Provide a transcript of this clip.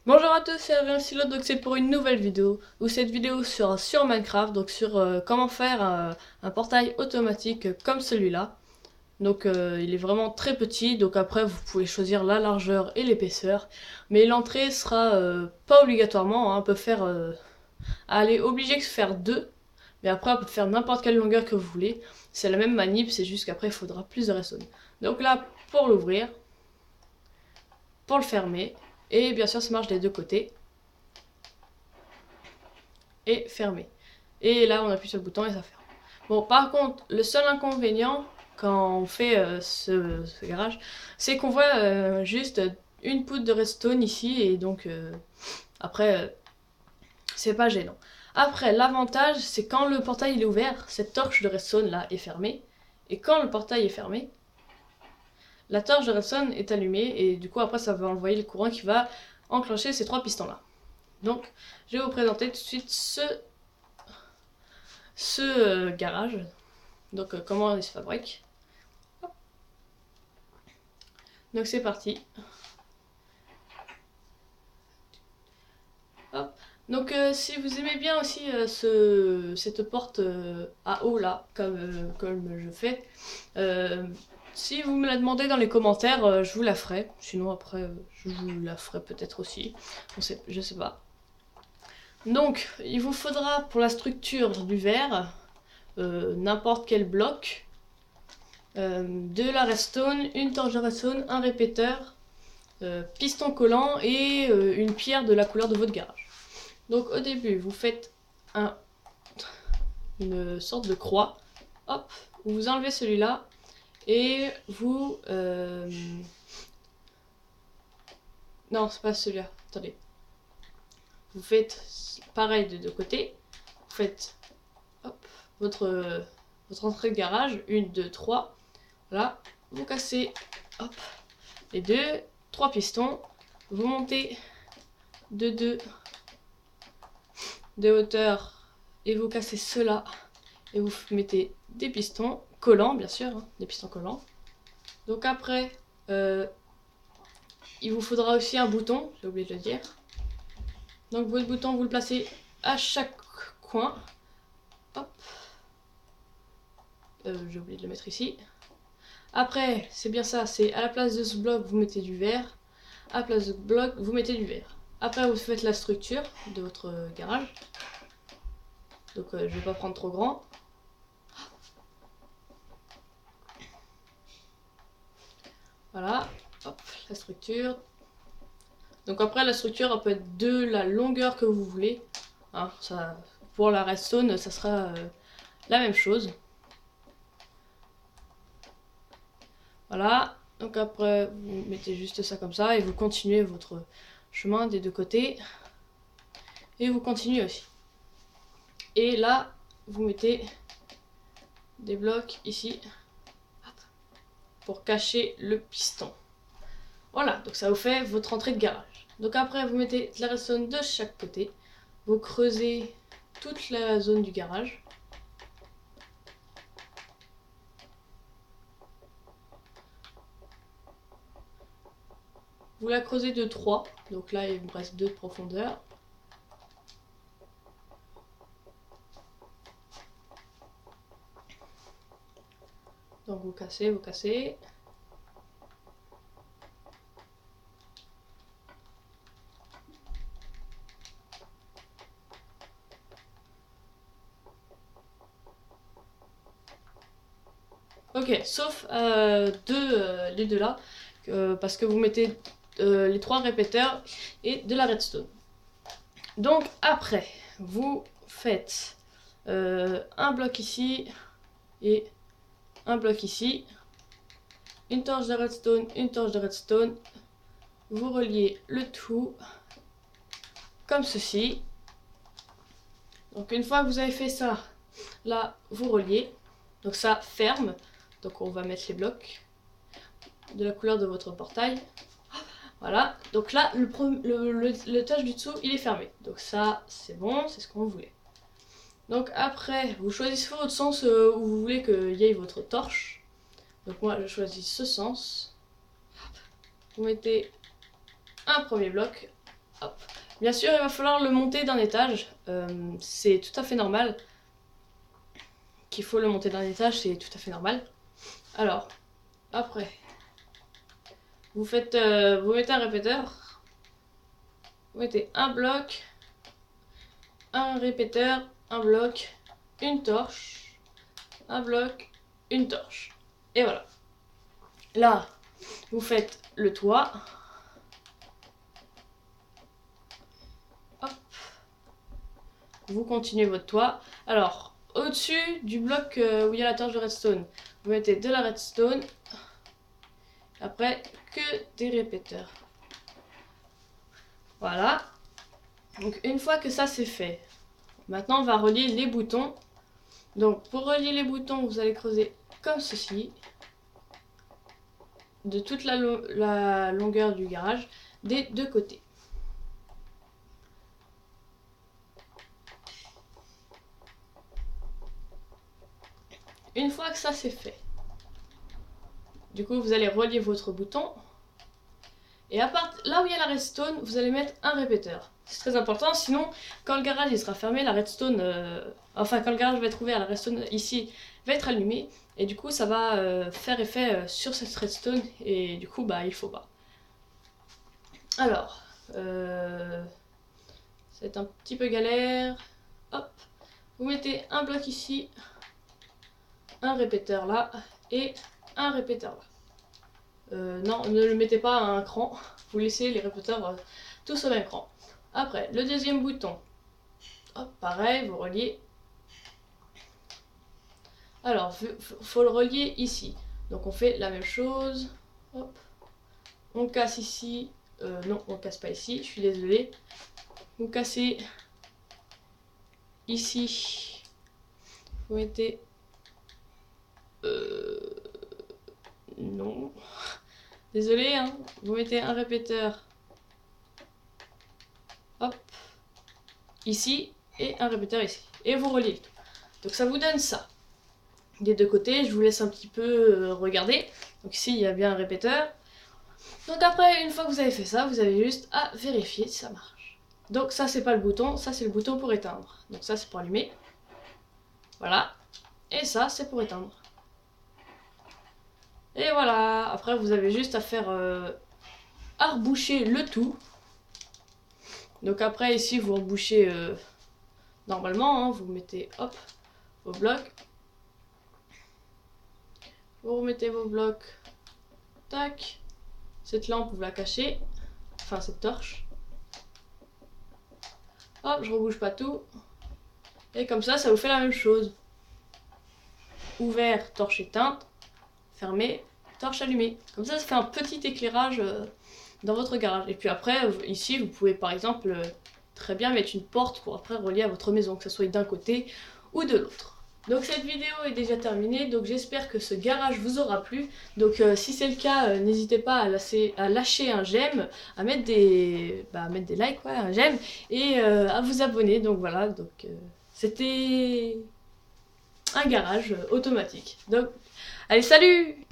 Bonjour à tous, c'est Adrien Silo, donc c'est pour une nouvelle vidéo, où cette vidéo sera sur Minecraft, donc sur comment faire un portail automatique comme celui-là. Donc il est vraiment très petit, donc après vous pouvez choisir la largeur et l'épaisseur, mais l'entrée sera pas obligatoirement, hein, on peut faire, elle est obligée de faire deux, mais après on peut faire n'importe quelle longueur que vous voulez, c'est la même manip, c'est juste qu'après il faudra plus de redstone. Donc là, pour l'ouvrir, pour le fermer, et bien sûr ça marche des deux côtés. Et fermé. Et là, on appuie sur le bouton et ça ferme. Bon, par contre, le seul inconvénient quand on fait ce garage, c'est qu'on voit juste une poutre de redstone ici et donc après, c'est pas gênant. Après, l'avantage, c'est quand le portail il est ouvert, cette torche de redstone là est fermée. Et quand le portail est fermé, la torche de redstone est allumée et du coup après ça va envoyer le courant qui va enclencher ces trois pistons là. Donc, je vais vous présenter tout de suite ce garage. Donc comment il se fabrique. Donc c'est parti. Hop. Donc si vous aimez bien aussi cette porte à eau là, comme je fais, si vous me la demandez dans les commentaires, je vous la ferai. Sinon après, je vous la ferai peut-être aussi. Je sais pas. Donc il vous faudra pour la structure du verre n'importe quel bloc, de la redstone, une torche de redstone, un répéteur, piston collant et une pierre de la couleur de votre garage. Donc au début, vous faites une sorte de croix. Hop, vous enlevez celui-là et vous... Non, c'est pas celui-là. Attendez. Vous faites pareil de deux côtés. Vous faites hop, votre entrée de garage. 1, 2, 3. Là, vous cassez hop, les deux, 3 pistons. Vous montez de 2 de hauteur et vous cassez cela et vous mettez des pistons collants, bien sûr, hein, des pistons collants. Donc après, il vous faudra aussi un bouton, j'ai oublié de le dire. Donc votre bouton, vous le placez à chaque coin. Hop. J'ai oublié de le mettre ici. Après, c'est bien ça, c'est à la place de ce bloc, vous mettez du verre. À la place de ce bloc, vous mettez du verre. Après, vous faites la structure de votre garage. Donc je vais pas prendre trop grand. Voilà, hop, la structure. Donc après, la structure, elle peut être de la longueur que vous voulez. Hein, ça, pour la redstone, ça sera la même chose. Voilà, donc après, vous mettez juste ça comme ça et vous continuez votre chemin des deux côtés. Et vous continuez aussi. Et là, vous mettez des blocs ici pour cacher le piston. Voilà, donc ça vous fait votre entrée de garage. Donc après, vous mettez de la redstone de chaque côté. Vous creusez toute la zone du garage. Vous la creusez de 3. Donc là, il vous reste 2 de profondeur. Donc vous cassez, vous cassez. Ok, sauf les deux là, parce que vous mettez les 3 répéteurs et de la redstone. Donc après, vous faites un bloc ici et un bloc ici, une torche de redstone, une torche de redstone. Vous reliez le tout comme ceci. Donc une fois que vous avez fait ça, là vous reliez. Donc ça ferme. Donc on va mettre les blocs de la couleur de votre portail. Voilà, donc là le touch du dessous il est fermé. Donc ça c'est bon, c'est ce qu'on voulait. Donc après, vous choisissez votre sens où vous voulez qu'il y ait votre torche. Donc moi je choisis ce sens. Vous mettez un premier bloc. Hop. Bien sûr, il va falloir le monter d'un étage. C'est tout à fait normal. Qu'il faut le monter d'un étage, c'est tout à fait normal. Alors, après, vous mettez un répéteur. Vous mettez un bloc, un répéteur, un bloc, une torche, un bloc, une torche. Et voilà. Là, vous faites le toit. Hop. Vous continuez votre toit. Alors, au-dessus du bloc où il y a la torche de redstone, vous mettez de la redstone. Après, que des répéteurs. Voilà. Donc, une fois que ça c'est fait, maintenant on va relier les boutons. Donc, pour relier les boutons, vous allez creuser comme ceci. De toute la longueur du garage, des deux côtés. Une fois que ça c'est fait, du coup vous allez relier votre bouton. Et à part là où il y a la redstone, vous allez mettre un répéteur. C'est très important, sinon quand le garage il sera fermé, la redstone, quand le garage va être ouvert, la redstone ici va être allumée. Et du coup ça va faire effet sur cette redstone et du coup bah il faut pas. Alors, c'est un petit peu galère. Hop, vous mettez un bloc ici, un répéteur là et un répéteur là. Non, ne le mettez pas à un cran, vous laissez les répéteurs tous au même cran. Après, le deuxième bouton, hop, pareil, vous reliez. Alors, faut le relier ici. Donc on fait la même chose. Hop. On casse ici. Non, on casse pas ici, je suis désolée. Vous cassez ici. Vous mettez... Non. Désolé, hein. Vous mettez un répéteur. Hop. Ici. Et un répéteur ici. Et vous reliez tout. Donc ça vous donne ça. Des deux côtés, je vous laisse un petit peu regarder. Donc ici, il y a bien un répéteur. Donc après, une fois que vous avez fait ça, vous avez juste à vérifier si ça marche. Donc ça, c'est pas le bouton. Ça, c'est le bouton pour éteindre. Donc ça, c'est pour allumer. Voilà. Et ça, c'est pour éteindre. Et voilà, après vous avez juste à faire à reboucher le tout. Donc après ici vous rebouchez normalement, hein, vous mettez hop vos blocs. Vous remettez vos blocs. Tac. Cette lampe vous la cachez. Enfin cette torche. Hop, je rebouche pas tout. Et comme ça vous fait la même chose. Ouvert, torche éteinte. Fermé, torche allumée. Comme ça fait un petit éclairage dans votre garage. Et puis après, ici, vous pouvez par exemple très bien mettre une porte pour après relier à votre maison, que ce soit d'un côté ou de l'autre. Donc cette vidéo est déjà terminée, donc j'espère que ce garage vous aura plu. Donc si c'est le cas, n'hésitez pas à lâcher un j'aime, à mettre des likes, ouais, un j'aime, et à vous abonner. Donc voilà, donc c'était un garage automatique. Donc allez, salut!